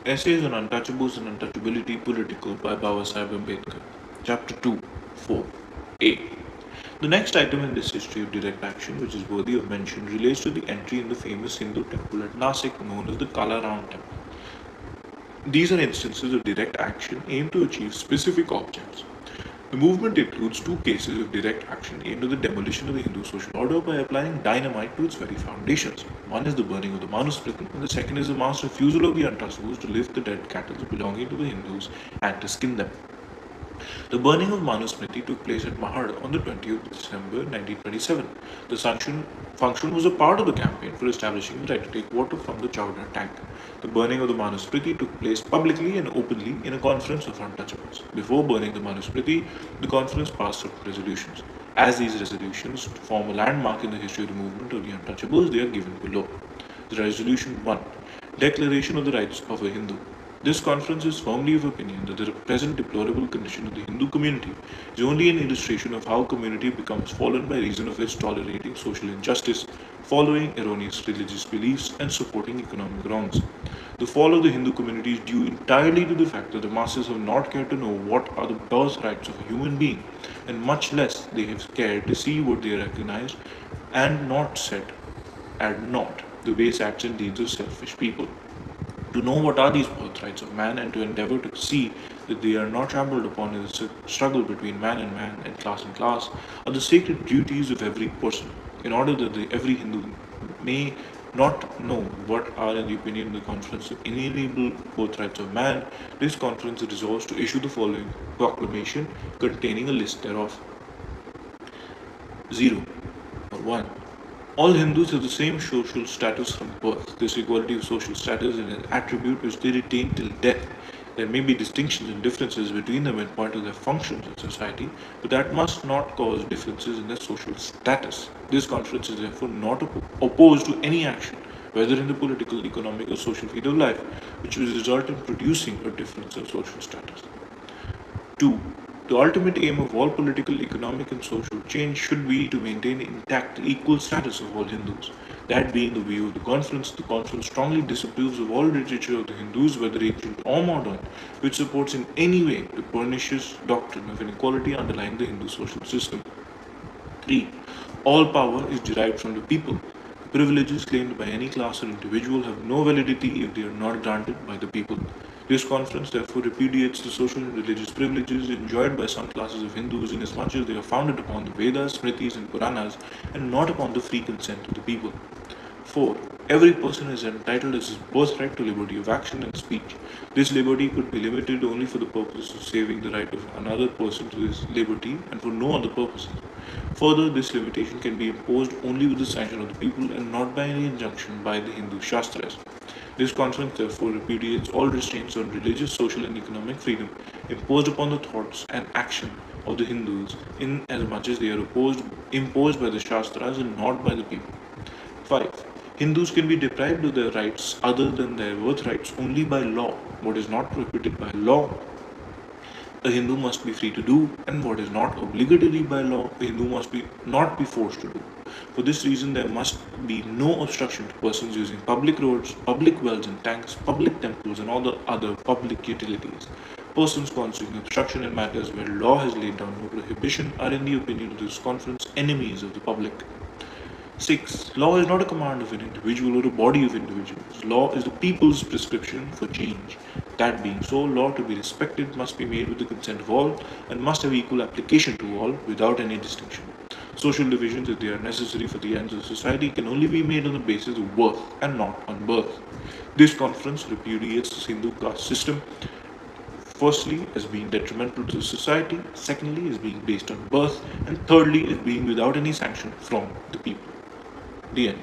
Essays on Untouchables and Untouchability Political by Babasaheb Ambedkar. Chapter 2 4 A. The next item in this history of direct action, which is worthy of mention, relates to the entry in the famous Hindu temple at Nasik known as the Kala Ram temple. These are instances of direct action aimed to achieve specific objects. The movement includes two cases of direct action aimed at the demolition of the Hindu social order by applying dynamite to its very foundations. One is the burning of the Manusmriti, and the second is the mass refusal of the untouchables to lift the dead cattle belonging to the Hindus and to skin them. The burning of Manusmriti took place at Mahad on the 20th of December 1927. The function was a part of the campaign for establishing the right to take water from the Chowdhury tank. The burning of the Manusmriti took place publicly and openly in a conference of untouchables. Before burning the Manusmriti, the conference passed certain resolutions. As these resolutions form a landmark in the history of the movement of the untouchables, they are given below. The Resolution 1. Declaration of the Rights of a Hindu. This conference is firmly of opinion that the present deplorable condition of the Hindu community is only an illustration of how community becomes fallen by reason of its tolerating social injustice, following erroneous religious beliefs, and supporting economic wrongs. The fall of the Hindu community is due entirely to the fact that the masses have not cared to know what are the birthrights of a human being, and much less they have cared to see what they recognize and not set at naught the base acts and deeds of selfish people. To know what are these birthrights of man and to endeavor to see that they are not trampled upon in the struggle between man and class are the sacred duties of every person. In order that every Hindu may not know what are in the opinion of the conference the inalienable birthrights of man, this conference resolves to issue the following proclamation containing a list thereof. 0 or 1. All Hindus have the same social status from birth. This equality of social status is an attribute which they retain till death. There may be distinctions and differences between them in point of their functions in society, but that must not cause differences in their social status. This conference is therefore not opposed to any action, whether in the political, economic, or social field of life, which will result in producing a difference in social status. 2. The ultimate aim of all political, economic, and social change should be to maintain intact the equal status of all Hindus. That being the view of the conference strongly disapproves of all literature of the Hindus, whether ancient or modern, which supports in any way the pernicious doctrine of inequality underlying the Hindu social system. 3. All power is derived from the people. The privileges claimed by any class or individual have no validity if they are not granted by the people. This conference therefore repudiates the social and religious privileges enjoyed by some classes of Hindus inasmuch as they are founded upon the Vedas, Smritis, and Puranas and not upon the free consent of the people. 4. Every person is entitled as his birthright to liberty of action and speech. This liberty could be limited only for the purpose of saving the right of another person to his liberty and for no other purposes. Further, this limitation can be imposed only with the sanction of the people and not by any injunction by the Hindu Shastras. This conference therefore repudiates all restraints on religious, social, and economic freedom imposed upon the thoughts and action of the Hindus in as much as they are imposed by the Shastras and not by the people. 5. Hindus can be deprived of their rights other than their birthrights only by law. What is not prohibited by law, a Hindu must be free to do, and what is not obligatory by law, a Hindu must not be forced to do. For this reason, there must be no obstruction to persons using public roads, public wells and tanks, public temples, and all the other public utilities. Persons constituting obstruction in matters where law has laid down no prohibition are, in the opinion of this conference, enemies of the public. 6. Law is not a command of an individual or a body of individuals. Law is the people's prescription for change. That being so, law to be respected must be made with the consent of all and must have equal application to all without any distinction. Social divisions, if they are necessary for the ends of society, can only be made on the basis of worth and not on birth. This conference repudiates the Hindu caste system, firstly as being detrimental to society, secondly as being based on birth, and thirdly as being without any sanction from the people. The end.